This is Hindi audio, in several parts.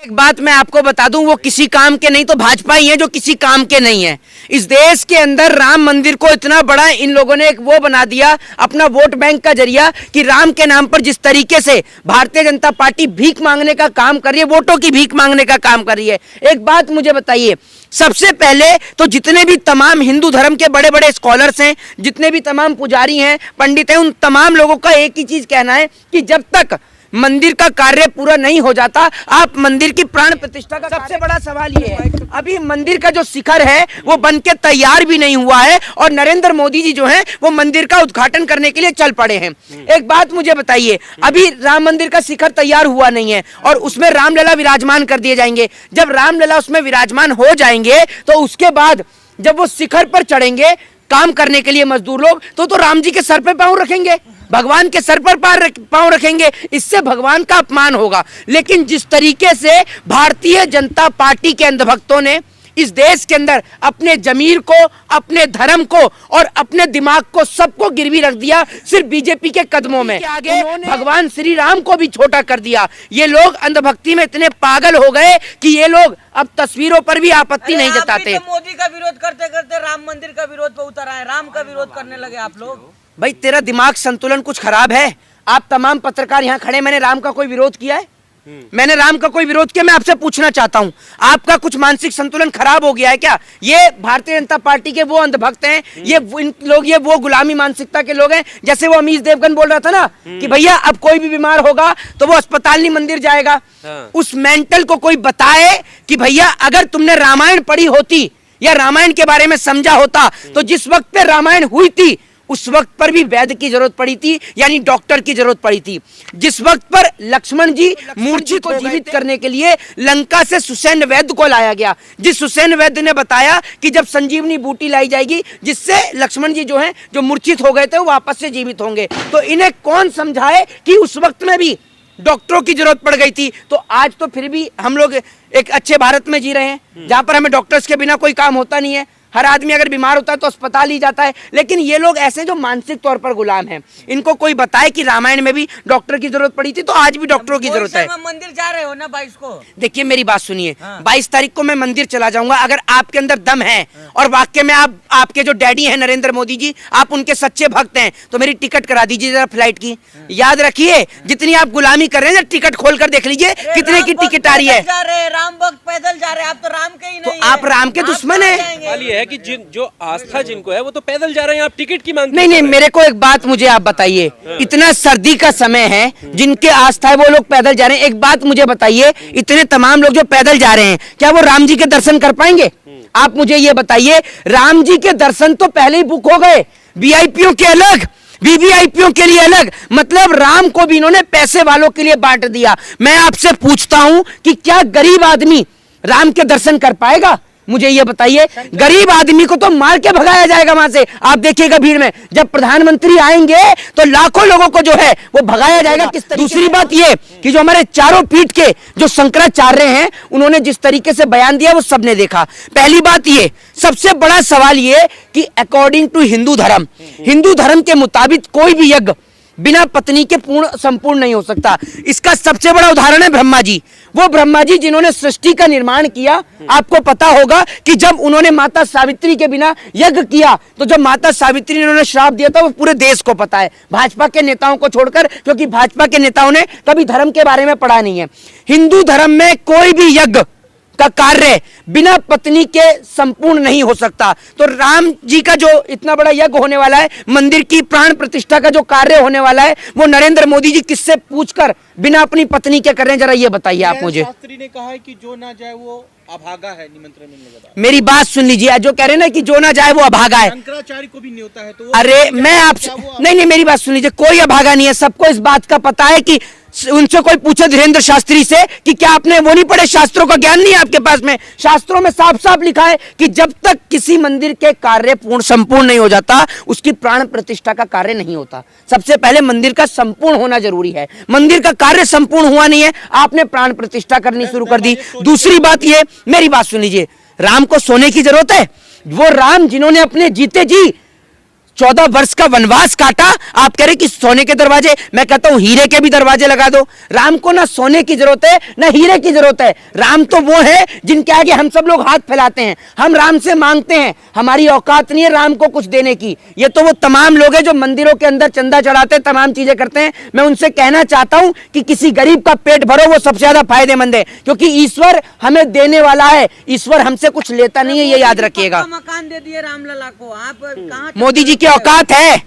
एक बात मैं आपको बता दूं, वो किसी काम के नहीं तो भाजपा ही है जो किसी काम के नहीं है। इस देश के अंदर राम मंदिर को इतना बड़ा इन लोगों ने एक वो बना दिया अपना वोट बैंक का जरिया कि राम के नाम पर जिस तरीके से भारतीय जनता पार्टी भीख मांगने का काम कर रही है, वोटों की भीख मांगने का काम कर रही है। एक बात मुझे बताइए, सबसे पहले तो जितने भी तमाम हिंदू धर्म के बड़े बड़े स्कॉलर्स हैं, जितने भी तमाम पुजारी हैं, पंडित हैं, उन तमाम लोगों का एक ही चीज कहना है कि जब तक मंदिर का कार्य पूरा नहीं हो जाता, आप मंदिर की प्राण प्रतिष्ठा का सबसे बड़ा सवाल ये है, अभी मंदिर का जो शिखर है वो बनके तैयार भी नहीं हुआ है और नरेंद्र मोदी जी जो हैं वो मंदिर का उद्घाटन करने के लिए चल पड़े हैं। एक बात मुझे बताइए, अभी राम मंदिर का शिखर तैयार हुआ नहीं है और उसमें रामलला विराजमान कर दिए जाएंगे। जब रामलला उसमें विराजमान हो जाएंगे तो उसके बाद जब वो शिखर पर चढ़ेंगे काम करने के लिए मजदूर लोग, तो राम जी के सर पे पांव रखेंगे, भगवान के सर पर पांव रखेंगे, इससे भगवान का अपमान होगा। लेकिन जिस तरीके से भारतीय जनता पार्टी के अंधभक्तों ने इस देश के अंदर अपने जमीर को, अपने धर्म को और अपने दिमाग को सबको गिरवी रख दिया सिर्फ बीजेपी के कदमों में, आगे भगवान श्री राम को भी छोटा कर दिया। ये लोग अंधभक्ति में इतने पागल हो गए कि ये लोग अब तस्वीरों पर भी आपत्ति नहीं जताते। तो मोदी का विरोध करते करते राम मंदिर का विरोध पे उतर आए, राम का विरोध करने लगे आप लोग। भाई तेरा दिमाग संतुलन कुछ खराब है। आप तमाम पत्रकार यहाँ खड़े, मैंने राम का कोई विरोध किया है? मैंने राम का कोई विरोध किया? मैं आपसे पूछना चाहता हूँ, आपका कुछ मानसिक संतुलन खराब हो गया है क्या? ये भारतीय जनता पार्टी के वो अंधभक्त हैं, ये इन लोग, ये वो गुलामी मानसिकता के लोग हैं। जैसे वो अमीश देवगन बोल रहा था ना कि भैया अब कोई भी बीमार होगा तो वो अस्पताल नहीं मंदिर जाएगा। उस मेंटल को कोई बताए कि भैया अगर तुमने रामायण पढ़ी होती या रामायण के बारे में समझा होता तो जिस वक्त पे रामायण हुई थी उस वक्त पर भी वैद्य की जरूरत पड़ी थी, यानी डॉक्टर की जरूरत पड़ी थी। जिस वक्त पर लक्ष्मण जी मूर्छित को जीवित करने के लिए लंका से सुसैन वैद्य को लाया गया, जिस सुसैन वैद्य ने बताया कि जब संजीवनी बूटी लाई जाएगी जिससे लक्ष्मण जी जो हैं जो मूर्छित हो गए थे वो वापस से जीवित होंगे, तो इन्हें कौन समझाए कि उस वक्त में भी डॉक्टरों की जरूरत पड़ गई थी। तो आज तो फिर भी हम लोग एक अच्छे भारत में जी रहे हैं जहां पर हमें डॉक्टर्स के बिना कोई काम होता नहीं है। हर आदमी अगर बीमार होता है तो अस्पताल ही जाता है। लेकिन ये लोग ऐसे जो मानसिक तौर पर गुलाम हैं, इनको कोई बताए कि रामायण में भी डॉक्टर की जरूरत पड़ी थी तो आज भी डॉक्टरों की जरूरत है। मंदिर जा रहे हो ना 22 को? देखिए मेरी बात सुनिए, 22 तारीख को मैं मंदिर चला जाऊंगा। अगर आपके अंदर दम है और वाकई में आपके जो डैडी हैं नरेंद्र मोदी जी, आप उनके सच्चे भक्त हैं, तो मेरी टिकट करा दीजिए जरा फ्लाइट की। याद रखिए जितनी आप गुलामी कर रहे हैं, टिकट खोल कर देख लीजिए कितने की टिकट आ रही है। राम भक्त पैदल जा रहे हैं, आप तो राम के ही नहीं तो आप राम के दुश्मन है कि जो आस्था जिनको है वो तो पैदल जा रहे हैं, आप टिकट की मांग नहीं। मेरे को एक बात मुझे आप बताइए, इतना सर्दी का समय है, जिनके आस्था है वो लोग पैदल जा रहे हैं। एक बात मुझे बताइए, इतने तमाम लोग जो पैदल जा रहे हैं क्या वो राम जी के दर्शन कर पाएंगे? आप मुझे ये बताइए, राम जी के दर्शन तो पहले ही बुक हो गए, वीआईपीओ के अलग, वीवीआईपीओ के लिए अलग, मतलब राम को भी इन्होंने पैसे वालों के लिए बांट दिया। मैं आपसे पूछता हूं कि क्या गरीब आदमी राम के दर्शन कर पाएगा? मुझे ये बताइए, गरीब आदमी को तो मार के भगाया जाएगा वहां से। आप देखिएगा भीड़ में जब प्रधानमंत्री आएंगे तो लाखों लोगों को जो है वो भगाया जाएगा। किस तरीके? दूसरी बात ये कि जो हमारे चारों पीठ के जो शंकराचार्य हैं उन्होंने जिस तरीके से बयान दिया वो सबने देखा। पहली बात ये, सबसे बड़ा सवाल ये कि अकॉर्डिंग टू हिंदू धर्म के मुताबिक कोई भी यज्ञ बिना पत्नी के संपूर्ण नहीं हो सकता। इसका सबसे बड़ा उदाहरण है ब्रह्मा जी। वो ब्रह्मा जी जिन्होंने सृष्टि का निर्माण किया, आपको पता होगा कि जब उन्होंने माता सावित्री के बिना यज्ञ किया तो जब माता सावित्री ने उन्होंने श्राप दिया था वो पूरे देश को पता है, भाजपा के नेताओं को छोड़कर, क्योंकि भाजपा के नेताओं ने कभी धर्म के बारे में पढ़ा नहीं है। हिंदू धर्म में कोई भी यज्ञ का कार्य बिना पत्नी के संपूर्ण नहीं हो सकता। तो राम जी का जो इतना बड़ा यज्ञ होने वाला है, मंदिर की प्राण प्रतिष्ठा का जो कार्य होने वाला है, वो नरेंद्र मोदी जी किससे पूछकर बिना अपनी पत्नी के कर रहे हैं, जरा ये बताइए आप मुझे। शास्त्री ने कहा है कि जो ना जाए वो अभागा है, निमंत्रण मिलने के बाद। मेरी बात सुन लीजिए, जो कह रहे हैं ना कि जो ना जाए वो अभागा है, शंकराचार्य को भी नहीं होता है तो अरे मैं आपसे नहीं, मेरी बात सुन लीजिए, कोई अभागा नहीं है। सबको इस बात का पता है कि उनसे कोई पूछे धीरेन्द्र शास्त्री से कि क्या आपने वो नहीं पढ़े, शास्त्रों का ज्ञान नहीं है आपके पास में? शास्त्रों में साफ साफ लिखा है कि जब तक किसी मंदिर के कार्य संपूर्ण नहीं हो जाता उसकी प्राण प्रतिष्ठा का कार्य नहीं होता। सबसे पहले मंदिर का संपूर्ण होना जरूरी है। मंदिर का कार्य संपूर्ण हुआ नहीं है, आपने प्राण प्रतिष्ठा करनी शुरू कर दी। दूसरी बात ये, मेरी बात सुन लीजिए, राम को सोने की जरूरत है? वो राम जिन्होंने अपने जीते जी 14 वर्ष का वनवास काटा, आप कह रहे कि सोने के दरवाजे, मैं कहता हूं हीरे के भी दरवाजे लगा दो। राम को ना सोने की जरूरत है ना हीरे की जरूरत है। राम तो वो है जिनके आगे हम सब लोग हाथ फैलाते हैं, हम राम से मांगते हैं, हमारी औकात नहीं है राम को कुछ देने की। ये तो वो तमाम लोग हैं जो मंदिरों के अंदर चंदा चढ़ाते हैं, तमाम चीजें करते हैं। मैं उनसे कहना चाहता हूं कि किसी गरीब का पेट भरो, वो सबसे ज्यादा फायदेमंद है, क्योंकि ईश्वर हमें देने वाला है, ईश्वर हमसे कुछ लेता नहीं है, ये याद रखिएगा। मकान दे दिए रामलला को, आप कहाँ मोदी जी की औकात है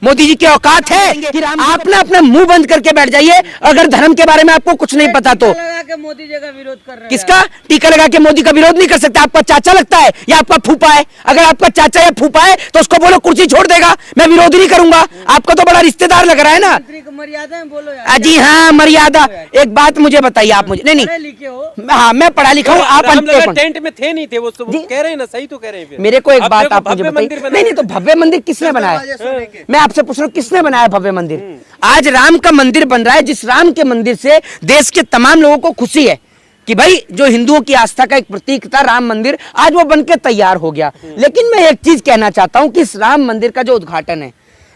मोदी जी की औकात है कि आप ना अपना मुंह बंद करके बैठ जाइए अगर धर्म के बारे में आपको कुछ नहीं पता तो। लगा के मोदी जी का विरोध कर रहे हैं। किसका टीका लगा के मोदी का विरोध नहीं कर सकते? आपका चाचा लगता है या आपका फूफा है? अगर आपका चाचा या फूफा है तो उसको बोलो कुर्सी छोड़ देगा, मैं विरोध नहीं करूंगा। आपका तो बड़ा रिश्तेदार लग रहा है ना। मंत्री को मर्यादा में बोलो यार। जी हाँ, मर्यादा। एक बात मुझे बताइए आप, मुझे नहीं पढ़े लिखे हो। हाँ, मैं पढ़ा लिखा हूँ। आप रामलला टेंट में थे नहीं थे, वो तो कह रहे हैं ना, सही तो कह रहे हैं। फिर मेरे को एक अब बात देखो, आप मुझे भव्य बताइए। मंदिर नहीं तो भव्य मंदिर किसने बनाया? मैं आपसे पूछ रहा हूँ किसने बनाया भव्य मंदिर? आज राम का मंदिर बन रहा है, जिस राम के मंदिर से देश के तमाम लोगों को खुशी है कि भाई जो हिंदुओं की आस्था का एक प्रतीक था राम मंदिर, आज वो बनके तैयार हो गया। लेकिन मैं एक चीज कहना चाहता हूं कि इस राम मंदिर का जो उद्घाटन है,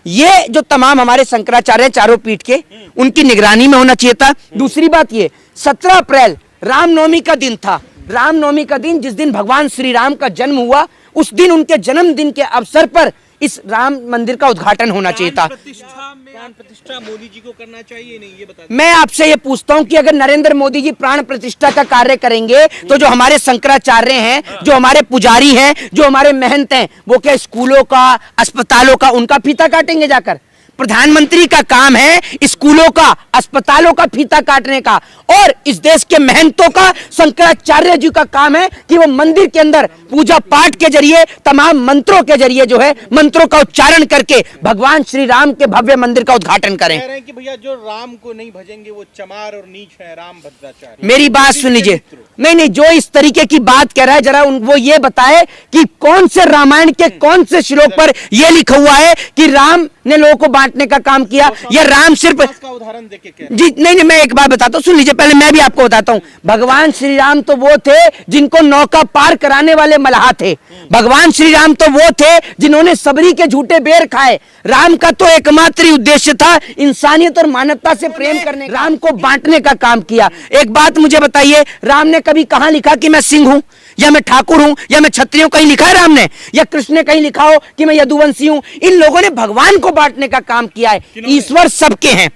ये जो तमाम हमारे शंकराचार्य चारों पीठ के, उनकी निगरानी में होना चाहिए था। दूसरी बात ये 17 अप्रैल रामनवमी का दिन था। रामनवमी का दिन, जिस दिन भगवान श्री राम का जन्म हुआ, उस दिन उनके जन्मदिन के अवसर पर इस राम मंदिर का उद्घाटन होना चाहिए था। प्राण प्रतिष्ठा मोदी जी को करना चाहिए नहीं, ये बता। मैं आपसे ये पूछता हूं कि अगर नरेंद्र मोदी जी प्राण प्रतिष्ठा का कार्य करेंगे तो जो हमारे शंकराचार्य हैं, जो हमारे पुजारी हैं, जो हमारे महंत हैं, वो क्या स्कूलों का, अस्पतालों का उनका फीता काटेंगे जाकर? प्रधानमंत्री का काम है स्कूलों का, अस्पतालों का फीता काटने का, और इस देश के महंतों का, शंकराचार्य जी का काम है कि वो मंदिर के अंदर पूजा पाठ के जरिए, तमाम मंत्रों के जरिए जो है मंत्रों का उच्चारण करके भगवान श्री राम के भव्य मंदिर का उद्घाटन करें। कह रहे हैं कि भैया जो राम को नहीं भजेंगे वो चमार और नीच है, राम भद्राचार्य। मेरी बात सुन लीजिए। नहीं, जो इस तरीके की बात कह रहा है, जरा वो ये बताए कि कौन से रामायण के कौन से श्लोक पर यह लिखा हुआ है कि राम ने लोगों को बांटने का काम किया, या राम सिर्फ का उदाहरण देके कह जी। नहीं, मैं एक बात बताता हूँ, सुन लीजिए, पहले मैं भी आपको बताता हूँ। भगवान श्री राम तो वो थे जिनको नौका पार कराने वाले मल्लाह थे। भगवान श्री राम तो वो थे जिन्होंने सबरी के झूठे बेर खाए। राम का तो एकमात्र ही उद्देश्य था इंसानियत और मानवता से प्रेम करने, राम को बांटने का काम किया। एक बात मुझे बताइए, राम ने कभी कहां लिखा कि मैं सिंह हूं, या मैं ठाकुर हूं, या मैं क्षत्रिय हूं? कहीं लिखा है राम ने? या कृष्ण ने कहीं लिखा हो कि मैं यदुवंशी हूं? इन लोगों ने भगवान को बांटने का काम किया है। ईश्वर सबके हैं,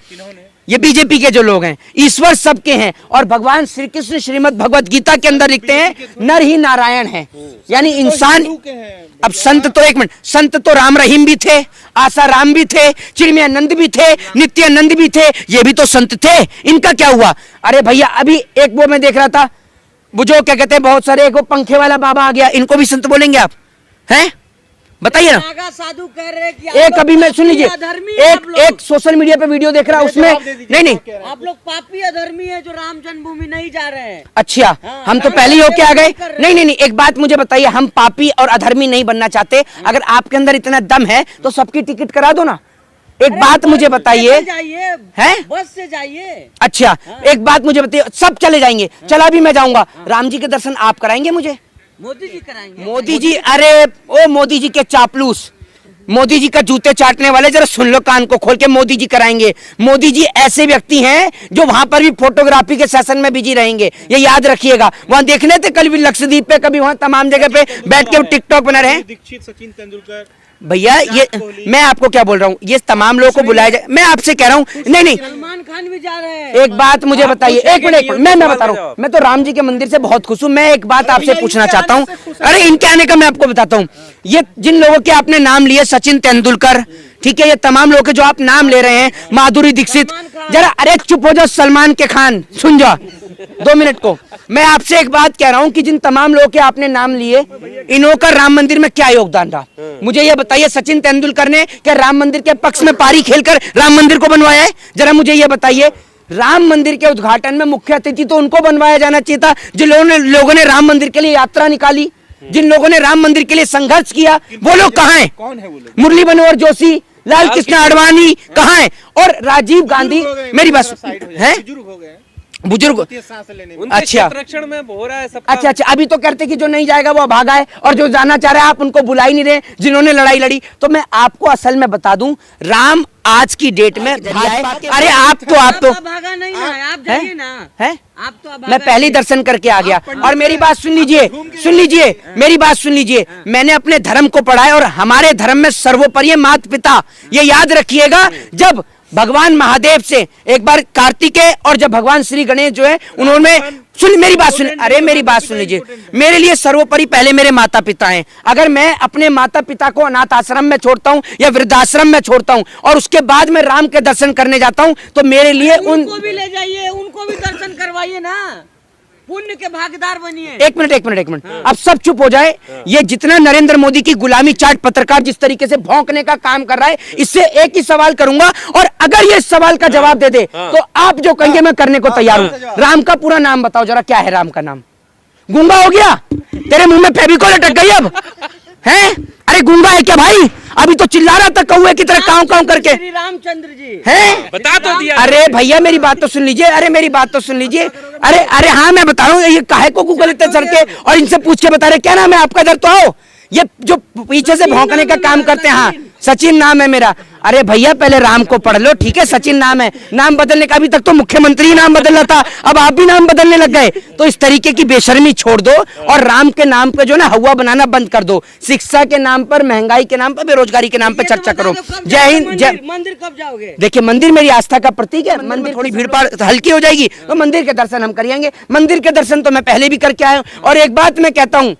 ये बीजेपी के जो लोग हैं, ईश्वर सबके हैं। और भगवान श्री कृष्ण श्रीमद् भगवत गीता के अंदर लिखते हैं नर ही नारायण है, यानी इंसान। अब संत तो, एक मिनट, संत तो राम रहीम भी थे, आशा राम भी थे, चिन्मयानंद भी थे, नित्यानंद भी थे, ये भी तो संत थे। इनका क्या हुआ? अरे भैया, अभी एक वो मैं देख रहा था, वो जो क्या कहते हैं, बहुत सारे, एक वो पंखे वाला बाबा आ गया, इनको भी संत बोलेंगे आप? हैं, बताइए ना। नागा साधु कह रहे हैं कि एक अभी मैं सुन लीजिए, एक एक सोशल मीडिया पे वीडियो देख रहा हूं, उसमें नहीं, आप लोग पापी अधर्मी है जो राम जन्मभूमि नहीं जा रहे हैं। अच्छा, हम तो पहले ही होके आ गए। नहीं, एक बात मुझे बताइए, हम पापी और अधर्मी नहीं बनना चाहते। अगर आपके अंदर इतना दम है तो सबकी टिकट करा दो ना। एक बात मुझे बताइए, हैं? बस से जाइए। अच्छा, एक बात मुझे बताइए, सब चले जाएंगे, चला भी मैं जाऊंगा, राम जी के दर्शन आप कराएंगे मुझे? मोदी जी कराएंगे। मोदी जी, अरे ओ मोदी जी के चापलूस, मोदी जी का जूते चाटने वाले, जरा सुन लो कान को खोल के, मोदी जी कराएंगे। मोदी जी ऐसे व्यक्ति हैं जो वहां पर भी फोटोग्राफी के सेशन में बिजी रहेंगे, ये याद रखिएगा। वहां देखने थे कल भी लक्षद्वीप पे, कभी वहां तमाम जगह पे बैठ के टिकटॉक बना रहे हैं। दीक्षित, सचिन तेंदुलकर, भैया ये मैं आपको क्या बोल रहा हूँ, ये तमाम लोगों को बुलाया जाए। मैं आपसे कह रहा हूँ, नहीं, सलमान खान भी जा रहे हैं। एक बात मुझे बताइए, एक मिनट, मैं बता रहा हूँ, मैं तो राम जी के मंदिर से बहुत खुश हूँ। मैं एक बात आपसे पूछना चाहता हूँ, अरे इनके आने का मैं आपको बताता हूँ। ये जिन लोगों के आपने नाम लिए, सचिन तेंदुलकर, ठीक है, ये तमाम लोग जो आप नाम ले रहे हैं, माधुरी दीक्षित, जरा अरे चुप हो जाओ, सलमान के खान सुन जाओ 2 मिनट को। मैं आपसे एक बात कह रहा हूं कि जिन तमाम लोगों के आपने नाम लिए, इन्हों का राम मंदिर में क्या योगदान रहा, मुझे ये बताइए। सचिन तेंदुलकर ने क्या राम मंदिर के पक्ष में पारी खेलकर राम मंदिर को बनवाया है? जरा मुझे ये बताइए। राम मंदिर के उद्घाटन में मुख्य अतिथि तो उनको बनवाया जाना चाहिए था जिन लोगों ने राम मंदिर के लिए यात्रा निकाली, जिन लोगों ने राम मंदिर के लिए संघर्ष किया। वो लोग कहाँ हैं? कौन है वो लोग? मुरली मनोहर जोशी, लाल कृष्ण आडवाणी कहाँ हैं? और राजीव गांधी, मेरी बात है, बुजुर्ग सांस लेने में। उनके अच्छा। क्षेत्ररक्षण में हो रहा है सबका। अच्छा अच्छा, अभी तो कहते कि जो नहीं जाएगा वो भागा है, और जो जाना चाह रहा है आप उनको बुला ही नहीं रहे, जिन्होंने लड़ाई लड़ी। तो मैं आपको असल में बता दूं, राम आज की डेट में अरे आप तो भागा नहीं ना, आप हैं? जाइए ना। हैं? आप तो अब मैं पहले ही दर्शन करके आ गया। और मेरी बात सुन लीजिए, मेरी बात सुन लीजिए, मैंने अपने धर्म को पढ़ा है और हमारे धर्म में सर्वोपरि है माता पिता। ये याद रखिएगा, जब भगवान महादेव से एक बार कार्तिकेय और जब भगवान श्री गणेश जो है उन्होंने सुन मेरी बात सुन, अरे मेरी बात सुन लीजिए, मेरे लिए सर्वोपरि पहले मेरे माता पिता हैं। अगर मैं अपने माता पिता को अनाथ आश्रम में छोड़ता हूं या वृद्धाश्रम में छोड़ता हूं और उसके बाद मैं राम के दर्शन करने जाता हूं, तो मेरे लिए उनको भी ले जाइए, उनको भी दर्शन करवाइए ना, पुण्य के भागीदार बनिए। एक मिनट, अब सब चुप हो जाए। ये जितना नरेंद्र मोदी की गुलामी चाट पत्रकार जिस तरीके से भौंकने का काम कर रहा है, इससे एक ही सवाल करूंगा, और अगर ये सवाल का जवाब दे दे तो आप जो कहिए मैं करने को तैयार हूं। राम का पूरा नाम बताओ जरा, क्या है राम का नाम? गूंगा हो गया? तेरे मुंह में फेविकोल लटक गई अब है? अरे गूंगा है क्या भाई? अभी तो चिल्ला रहा था कौए की तरह काऊ काऊ करके। श्री रामचंद्र जी हैं? बता तो दिया। अरे भैया मेरी बात तो सुन लीजिए, अरे मेरी बात तो सुन लीजिए। अरे हाँ मैं बता रहा हूँ, ये काहे को गूगल इतने चढ़ के और इनसे पूछ के बता रहे क्या नाम है आपका? इधर तो आओ, ये जो पीछे से भौंकने का काम करते हैं। हाँ सचिन नाम है मेरा। अरे भैया पहले राम को पढ़ लो, ठीक है? सचिन नाम है, नाम बदलने का, अभी तक तो मुख्यमंत्री नाम बदल रहा था, अब आप भी नाम बदलने लग गए। तो इस तरीके की बेशर्मी छोड़ दो और राम के नाम पे जो ना हवा बनाना बंद कर दो। शिक्षा के नाम पर, महंगाई के नाम पर, बेरोजगारी के नाम पर चर्चा करो। जय हिंद। जय। मंदिर कब जाओगे? देखिए मंदिर मेरी आस्था का प्रतीक है, मंदिर थोड़ी भीड़ भाड़ हल्की हो जाएगी तो मंदिर के दर्शन हम करेंगे। मंदिर के दर्शन तो मैं पहले भी करके आया हूं। और एक बात मैं कहता हूं,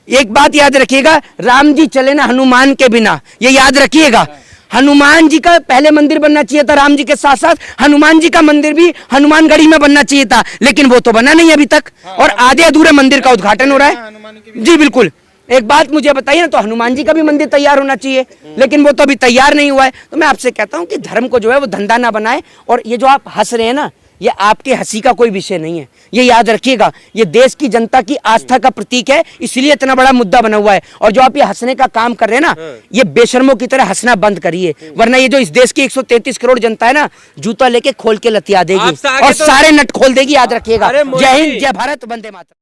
एक बात याद रखिएगा, राम जी चले ना हनुमान के बिना, ये याद रखिएगा। हनुमान जी का पहले मंदिर बनना चाहिए था, राम जी के साथ साथ हनुमान जी का मंदिर भी हनुमानगढ़ी में बनना चाहिए था, लेकिन वो तो बना नहीं अभी तक, और आधे अधूरे मंदिर का उद्घाटन हो रहा है। जी बिल्कुल। एक बात मुझे बताइए ना, तो हनुमान जी का भी मंदिर तैयार होना चाहिए, लेकिन वो तो अभी तैयार नहीं हुआ है। तो मैं आपसे कहता हूं कि धर्म को जो है वो धंधा ना बनाए। और ये जो आप हंस रहे हैं ना, ये आपके हंसी का कोई विषय नहीं है, ये याद रखिएगा। ये देश की जनता की आस्था का प्रतीक है, इसलिए इतना बड़ा मुद्दा बना हुआ है। और जो आप ये हंसने का काम कर रहे हैं ना, ये बेशर्मों की तरह हंसना बंद करिए, वरना ये जो इस देश की 133 करोड़ जनता है ना, जूता लेके खोल के लतिया देगी और सारे नट खोल देगी, याद रखिएगा। जय हिंद, जय भारत, वंदे मातरम।